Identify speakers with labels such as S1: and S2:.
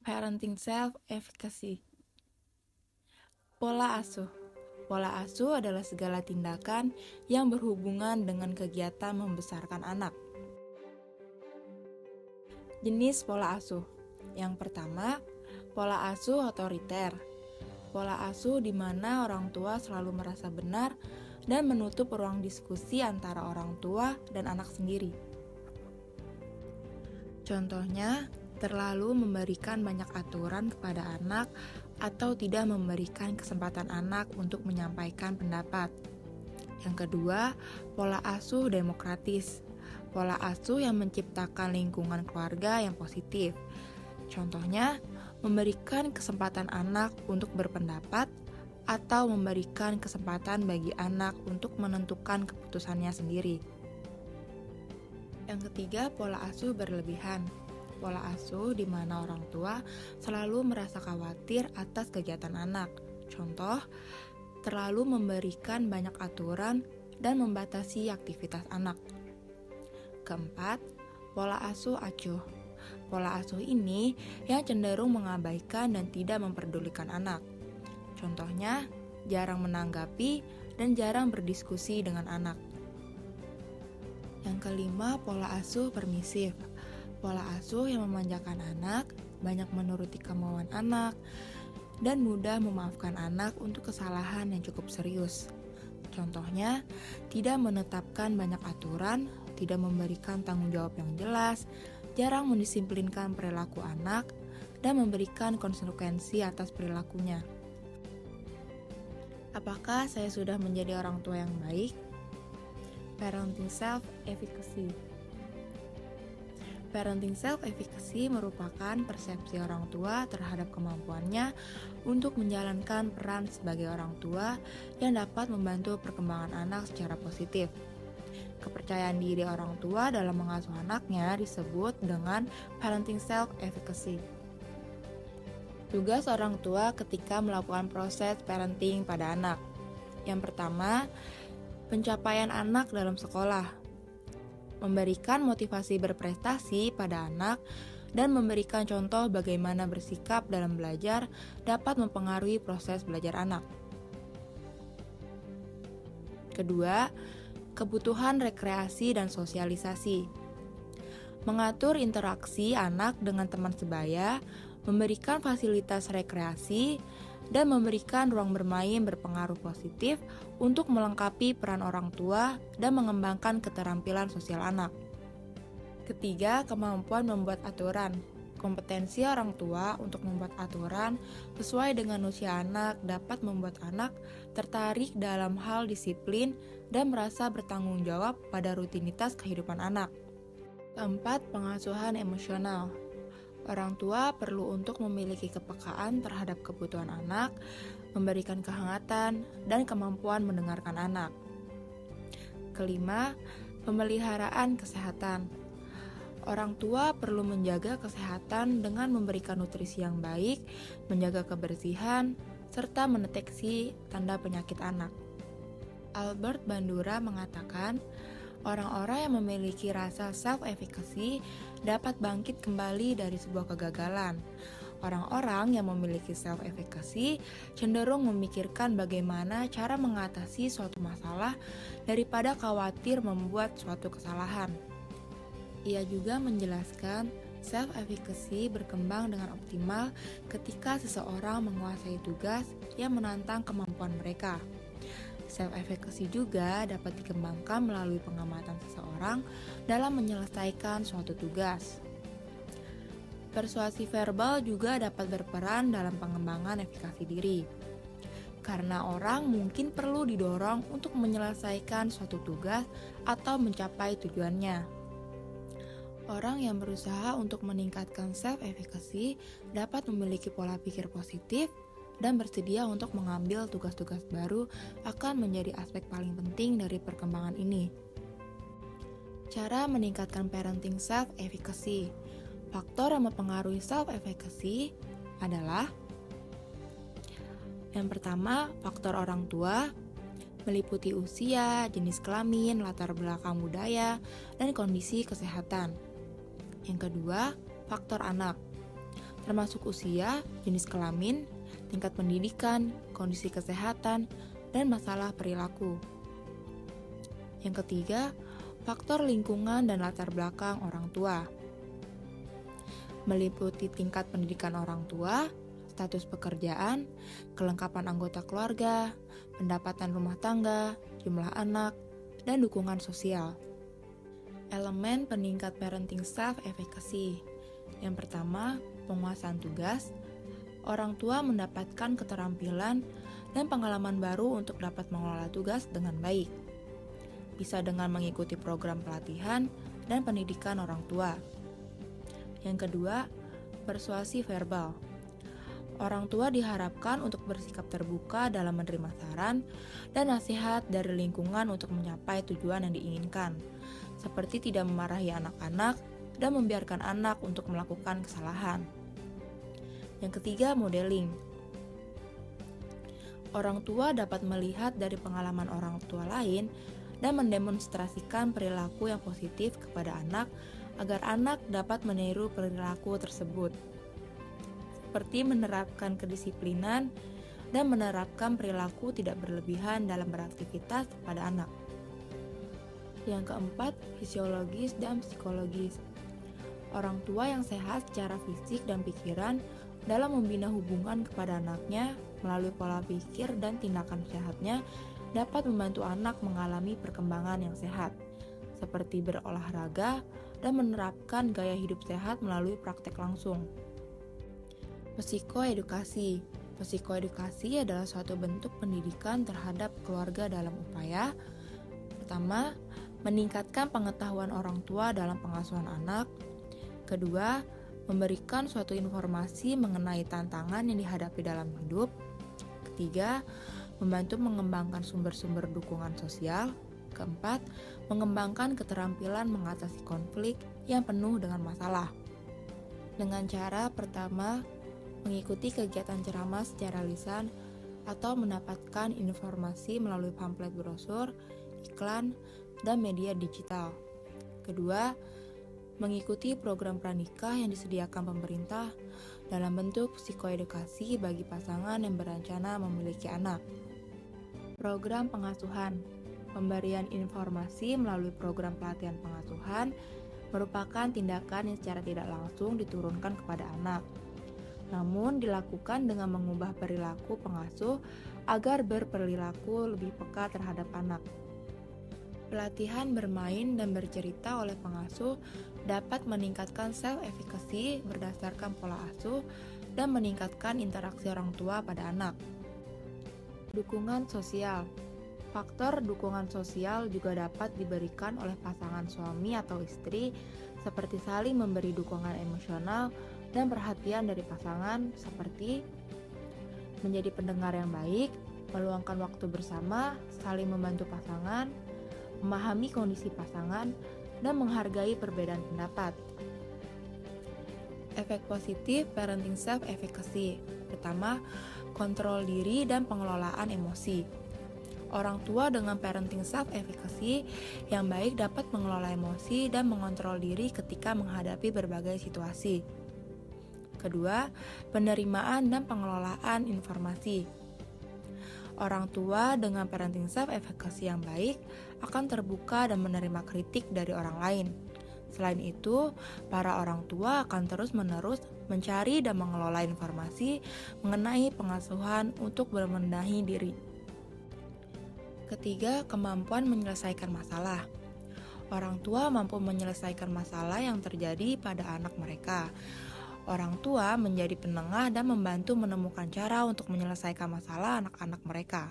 S1: Parenting self-efficacy. Pola asuh. Pola asuh adalah segala tindakan yang berhubungan dengan kegiatan membesarkan anak. Jenis pola asuh. Yang pertama, pola asuh otoriter. Pola asuh di mana orang tua selalu merasa benar dan menutup ruang diskusi antara orang tua dan anak sendiri. Contohnya, terlalu memberikan banyak aturan kepada anak atau tidak memberikan kesempatan anak untuk menyampaikan pendapat. Yang kedua, pola asuh demokratis. Pola asuh yang menciptakan lingkungan keluarga yang positif. Contohnya, memberikan kesempatan anak untuk berpendapat atau memberikan kesempatan bagi anak untuk menentukan keputusannya sendiri. Yang ketiga, pola asuh berlebihan. Pola asuh di mana orang tua selalu merasa khawatir atas kegiatan anak. Contoh, terlalu memberikan banyak aturan dan membatasi aktivitas anak. Keempat, pola asuh acuh. Pola asuh ini yang cenderung mengabaikan dan tidak memperdulikan anak. Contohnya, jarang menanggapi dan jarang berdiskusi dengan anak. Yang kelima, pola asuh permisif. Pola asuh yang memanjakan anak, banyak menuruti kemauan anak, dan mudah memaafkan anak untuk kesalahan yang cukup serius. Contohnya, tidak menetapkan banyak aturan, tidak memberikan tanggung jawab yang jelas, jarang mendisiplinkan perilaku anak, dan memberikan konsekuensi atas perilakunya. Apakah saya sudah menjadi orang tua yang baik? Parenting self-efficacy. Parenting self-efficacy merupakan persepsi orang tua terhadap kemampuannya untuk menjalankan peran sebagai orang tua yang dapat membantu perkembangan anak secara positif. Kepercayaan diri orang tua dalam mengasuh anaknya disebut dengan parenting self-efficacy. Tugas orang tua ketika melakukan proses parenting pada anak. Yang pertama, pencapaian anak dalam sekolah, memberikan motivasi berprestasi pada anak, dan memberikan contoh bagaimana bersikap dalam belajar dapat mempengaruhi proses belajar anak. Kedua, kebutuhan rekreasi dan sosialisasi, mengatur interaksi anak dengan teman sebaya, memberikan fasilitas rekreasi, dan memberikan ruang bermain berpengaruh positif untuk melengkapi peran orang tua dan mengembangkan keterampilan sosial anak. Ketiga, kemampuan membuat aturan. Kompetensi orang tua untuk membuat aturan sesuai dengan usia anak dapat membuat anak tertarik dalam hal disiplin dan merasa bertanggung jawab pada rutinitas kehidupan anak. Keempat, pengasuhan emosional. Orang tua perlu untuk memiliki kepekaan terhadap kebutuhan anak, memberikan kehangatan, dan kemampuan mendengarkan anak. Kelima, pemeliharaan kesehatan. Orang tua perlu menjaga kesehatan dengan memberikan nutrisi yang baik, menjaga kebersihan, serta mendeteksi tanda penyakit anak. Albert Bandura mengatakan, orang-orang yang memiliki rasa self-efficacy dapat bangkit kembali dari sebuah kegagalan. Orang-orang yang memiliki self-efficacy cenderung memikirkan bagaimana cara mengatasi suatu masalah daripada khawatir membuat suatu kesalahan. Ia juga menjelaskan self-efficacy berkembang dengan optimal ketika seseorang menguasai tugas yang menantang kemampuan mereka. Self-efficacy juga dapat dikembangkan melalui pengamatan seseorang dalam menyelesaikan suatu tugas. Persuasi verbal juga dapat berperan dalam pengembangan efikasi diri. Karena orang mungkin perlu didorong untuk menyelesaikan suatu tugas atau mencapai tujuannya. Orang yang berusaha untuk meningkatkan self-efficacy dapat memiliki pola pikir positif dan bersedia untuk mengambil tugas-tugas baru akan menjadi aspek paling penting dari perkembangan ini. Cara meningkatkan parenting self-efficacy. Faktor yang mempengaruhi self-efficacy adalah yang pertama, faktor orang tua, meliputi usia, jenis kelamin, latar belakang budaya, dan kondisi kesehatan. Yang kedua, faktor anak. termasuk usia, jenis kelamin, tingkat pendidikan, kondisi kesehatan, dan masalah perilaku. Yang ketiga, faktor lingkungan dan latar belakang orang tua. Meliputi tingkat pendidikan orang tua, status pekerjaan, kelengkapan anggota keluarga, pendapatan rumah tangga, jumlah anak, dan dukungan sosial. Elemen peningkat parenting self-efficacy. Yang pertama, penguasaan tugas. Orang tua mendapatkan keterampilan dan pengalaman baru untuk dapat mengelola tugas dengan baik. Bisa dengan mengikuti program pelatihan dan pendidikan orang tua. Yang kedua, persuasi verbal. Orang tua diharapkan untuk bersikap terbuka dalam menerima saran dan nasihat dari lingkungan untuk mencapai tujuan yang diinginkan, seperti tidak memarahi anak-anak dan membiarkan anak untuk melakukan kesalahan. Yang ketiga, modeling. Orang tua dapat melihat dari pengalaman orang tua lain dan mendemonstrasikan perilaku yang positif kepada anak agar anak dapat meniru perilaku tersebut, seperti menerapkan kedisiplinan dan menerapkan perilaku tidak berlebihan dalam beraktivitas pada anak. Yang keempat, fisiologis dan psikologis. Orang tua yang sehat secara fisik dan pikiran dalam membina hubungan kepada anaknya melalui pola pikir dan tindakan sehatnya dapat membantu anak mengalami perkembangan yang sehat, seperti berolahraga dan menerapkan gaya hidup sehat melalui praktek langsung. Psikoedukasi. Psikoedukasi adalah suatu bentuk pendidikan terhadap keluarga dalam upaya pertama, meningkatkan pengetahuan orang tua dalam pengasuhan anak. Kedua, memberikan suatu informasi mengenai tantangan yang dihadapi dalam hidup. Ketiga, membantu mengembangkan sumber-sumber dukungan sosial. Keempat, mengembangkan keterampilan mengatasi konflik yang penuh dengan masalah. Dengan cara pertama, mengikuti kegiatan ceramah secara lisan atau mendapatkan informasi melalui pamflet brosur, iklan, dan media digital. Kedua, mengikuti program pranikah yang disediakan pemerintah dalam bentuk psikoedukasi bagi pasangan yang berencana memiliki anak. Program pengasuhan. Pemberian informasi melalui program pelatihan pengasuhan merupakan tindakan yang secara tidak langsung diturunkan kepada anak, namun dilakukan dengan mengubah perilaku pengasuh agar berperilaku lebih peka terhadap anak. Pelatihan bermain dan bercerita oleh pengasuh dapat meningkatkan self-efficacy berdasarkan pola asuh dan meningkatkan interaksi orang tua pada anak. Dukungan sosial. Faktor dukungan sosial juga dapat diberikan oleh pasangan suami atau istri, seperti saling memberi dukungan emosional dan perhatian dari pasangan, seperti menjadi pendengar yang baik, meluangkan waktu bersama, saling membantu pasangan, memahami kondisi pasangan, dan menghargai perbedaan pendapat. Efek positif parenting self-efficacy. Pertama, kontrol diri dan pengelolaan emosi. Orang tua dengan parenting self-efficacy yang baik dapat mengelola emosi dan mengontrol diri ketika menghadapi berbagai situasi. Kedua, penerimaan dan pengelolaan informasi. Orang tua dengan parenting self-efficacy yang baik akan terbuka dan menerima kritik dari orang lain. Selain itu, para orang tua akan terus-menerus mencari dan mengelola informasi mengenai pengasuhan untuk membenahi diri. Ketiga, kemampuan menyelesaikan masalah. Orang tua mampu menyelesaikan masalah yang terjadi pada anak mereka. Orang tua menjadi penengah dan membantu menemukan cara untuk menyelesaikan masalah anak-anak mereka.